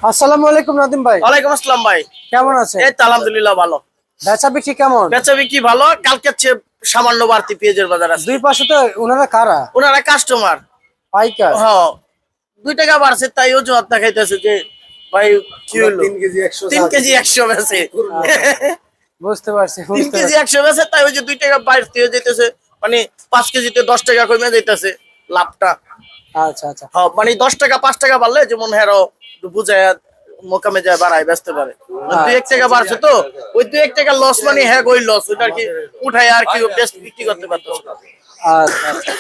আসসালামু আলাইকুম নাদিম ভাই। ওয়ালাইকুম আসসালাম ভাই। কেমন আছেন? এই তো আলহামদুলিল্লাহ ভালো। বেচা বিক্রি কেমন? বেচা বিক্রি ভালো, কালকের চেয়ে সামান্য বাড়তি পেঁয়াজের বাজার আছে। দুই পাশে তো ওনারা কারা? ওনারা কাস্টমার। পাইকার। হ্যাঁ, 2 টাকা বাড়ছে তাই অজুহাত দেখাইতেছে যে ভাই কি হলো 3 কেজি 100 বেচে। বুঝতে পারছি 3 কেজি 100 বেচে তাই ওই যে 2 টাকা বাড়তি হয়ে যাইতেছে, মানে 5 কেজিতে 10 টাকা কমে যাইতেছে লাভটা। আচ্ছা আচ্ছা হ্যাঁ, মানে 10 টাকা 5 টাকা বাড়লে যেমন হেরো বুঝায় মোকামে যায় বাড়ায় বেচতে পারে। 2-1 টাকা বাড়ছে তো ওই 2-1 টাকা লস, মানে হ্যাঁ ওই লস ওইটা আর কি উঠায় আর কি বিক্রি করতে পারতেছে। আচ্ছা আচ্ছা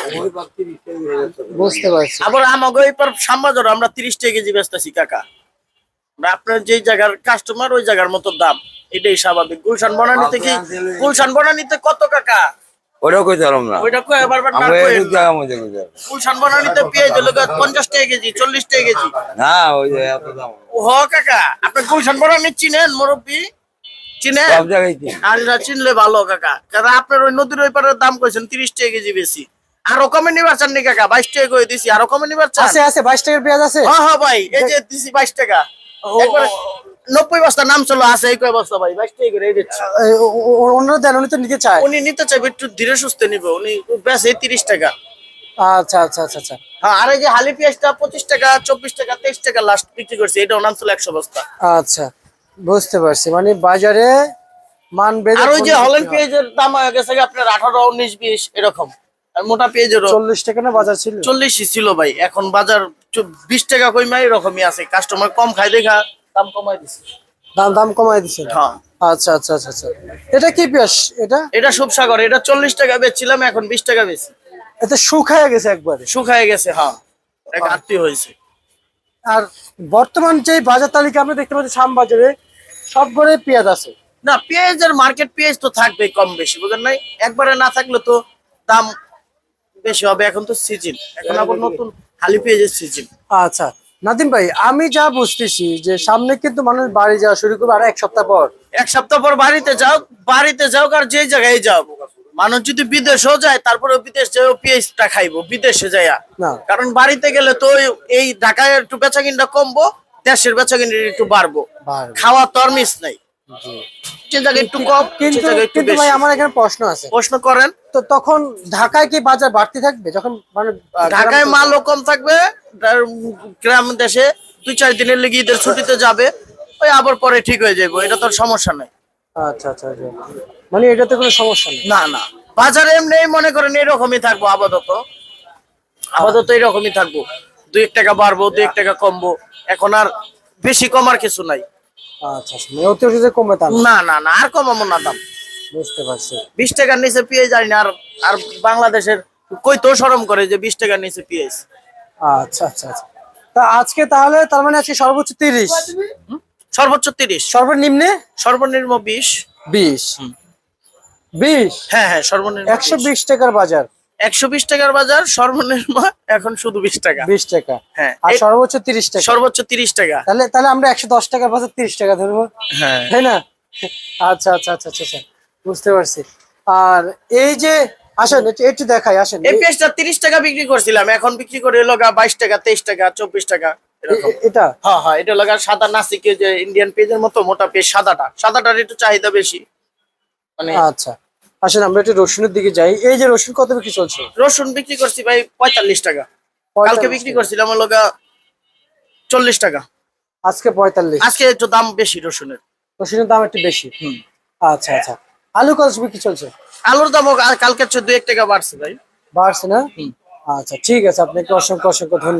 বুঝতে পারছি। আবার আমাকে ওই পর সাম্বাজর আমরা 30 টাকা কেজি বেচতেছি কাকা। আপনার যেই জায়গার কাস্টমার ওই জায়গার মতো দাম, এটাই স্বাভাবিক। গুলশান বনানীতে কত কাকা? ওটাও কইতে পারলাম না। ওইটা কই বারবার না আমরা কই এই জায়গা মধ্যে কইতে পারলাম। গুলশান বনানীতে পেঁয়াজ হলো 50 টাকা কেজি 40 টাকা কেজি। না ওই যে এত দাম। ও কাকা, আপনি গুলশান বনানী চিনেন? মুরব্বী চিনেন? সব জায়গায় কি? আর চিনলে ভালো কাকা, কারণ আপনার ওই নদীর ওই পারের দাম কইছেন 30 টাকা কেজি বেশি। আরো কমে নিবার চান নি কাকা? 22 টাকা কই দিছি, আরো কমে নিবার চান? আছে আছে 22 টাকার পেঁয়াজ আছে। হ্যাঁ হ্যাঁ ভাই, এই যে দিছি 22 টাকা। একবার 90 বস্তা নাম চলো আছে, এই কয় বস্তা ভাই 22 টাকা করে দিচ্ছি। ওনারা দেন, উনি তো নিতে চায়। উনি নিতে চাইবে, একটু ধীরে সুস্থে নিবে, উনি বেচে 30 টাকা। আচ্ছা আচ্ছা আচ্ছা আচ্ছা হ্যাঁ, আর এই যে হালি পেঁয়াজটা 25 টাকা 24 টাকা 23 টাকা লাস্ট বিক্রি করছি, এটা নাম ছিল 100 বস্তা। আচ্ছা বুঝতে পারছি, মানে বাজারে মান বেঁধে। আর ওই যে হল্যান্ড পেঁয়াজের দাম হয়ে গেছে আপনার 18 19 20 এরকম। আর মোটা পেঁয়াজেরও 40 টাকা না বাজার ছিল? 40 ছিল ভাই, এখন বাজার 20 টাকা কইমা এরকমই আছে। কাস্টমার কম খায় দেখা দাম কমাই দিছে। দাম দাম কমাই দিছেন? হ্যাঁ। আচ্ছা আচ্ছা আচ্ছা আচ্ছা। এটা কি পেঁয়াজ? এটা এটা সুবসাগর, এটা 40 টাকা বেচছিলাম, এখন 20 টাকা বেশি। এতে শুকায় গেছে একবারে? শুকায় গেছে, হ্যাঁ, এক আত্তি হয়েছে। আর বর্তমান যে বাজার তালিকা আমরা দেখতে পাচ্ছি শ্যামবাজারে সব ঘরে পেঁয়াজ আছে। না, পেঁয়াজের মার্কেট পেঁয়াজ তো থাকবে কম বেশি, বুঝেন নাই? একবারে না থাকলে তো দাম বেশি হবে। এখন তো সিজন, এখন আবার নতুন হালি পেঁয়াজের সিজন। আচ্ছা নাদিম ভাই, আমি যা বুঝতেছি যে সামনে কিন্তু মানুষ বাড়ি যাওয়া শুরু করবে আর এক সপ্তাহ পর। 1 সপ্তাহ পর বাড়িতে যাও আর যে জায়গায় যাও, মানুষ যদি বিদেশেও যায় তারপরে বিদেশ যাও পেঁয়াজটা খাইবো বিদেশে যাইয়া। না। কারণ বাড়িতে গেলে তো এই ঢাকায় একটু বেচাকিনটা কমবো, দেশের বেচাকিন একটু বাড়বো। খাওয়া তো আর মিস নাই, যে জায়গায় একটু কম কিন্তু সে জায়গায় একটু কিন্তু বেশি। ভাই আমার এখানে প্রশ্ন আছে। প্রশ্ন করেন। তো তখন ঢাকায় কি বাজার বাড়তি থাকবে যখন মানে ঢাকায় মালও কম থাকবে, গ্রাম দেশে 2-4 দিনের লেগে ঈদের ছুটিতে যাবে, ওই আবার পরে ঠিক হয়ে যাবে, এটা তোর সমস্যা নাই। আচ্ছা আচ্ছা আচ্ছা। মানে এটাতে কোনো সমস্যা নেই? না না, বাজারে এমনি মনে করেন এরকমই থাকবো, আপাতত এরকমই থাকবো। 2-1 টাকা বাড়বো 2-1 টাকা কমবো, এখন আর বেশি কমার কিছু নাই। আচ্ছা আচ্ছা, মানে অতিরিক্ত কমবে তা না? না না না, আর কমাবো না দাম। বুঝতে পারছি। 20 টাকার নিচে পেঁয়াজ জানি না। আর আর বাংলাদেশের কই তো শরম করে যে 20 টাকার নিচে পেঁয়াজ। আচ্ছা আচ্ছা আচ্ছা। তা আজকে তাহলে তার মানে আজকে সর্বোচ্চ 30, সর্বোচ্চ 30, সর্বনিম্নে সর্বনিম্ন 20। 20? 20? হ্যাঁ হ্যাঁ, সর্বনিম্ন 120 টাকার বাজার। 120 টাকার বাজার, সর্বনিম্ন এখন শুধু 20 টাকা। 20 টাকা? হ্যাঁ, আর সর্বোচ্চ 30 টাকা? সর্বোচ্চ 30 টাকা। তাহলে তাহলে আমরা 110 টাকার বাজার 30 টাকা ধরবো, হ্যাঁ, তাই না? আচ্ছা আচ্ছা আচ্ছা আচ্ছা আচ্ছা, বুঝতে পারছি। আর এই যে আসেন একটু দেখাই, আসেন। এই পেঁয়াজটা 30 টাকা বিক্রি করছিলাম, এখন বিক্রি করে হলো 22 টাকা 23 টাকা 24 টাকা এরকম। এটা? হ্যাঁ হ্যাঁ, এটা লাগা সাদা নাসিকে যে ইন্ডিয়ান পেঁয়াজের মতো মোটা পেঁয়াজ, সাদাটার একটু চাহিদা বেশি মানে। আচ্ছা আসেন আমরা একটু রসুনের দিকে যাই। এই যে রসুন কত বিক্রি চলছে? রসুন বিক্রি করছি ভাই 45 টাকা। 45 কালকে বিক্রি করছিলাম হলো 40 টাকা। আজকে 45? আজকে একটু দাম বেশি রসুনের। রসুনের দাম একটু বেশি। আচ্ছা আচ্ছা। আলু কত বিক্রি চলছে? আলুর দামও কালকে 2-1 টাকা বাড়ছে ভাই। বাড়ছে না? আচ্ছা ঠিক আছে, আপনাকে অসংখ্য অসংখ্য ধন্যবাদ।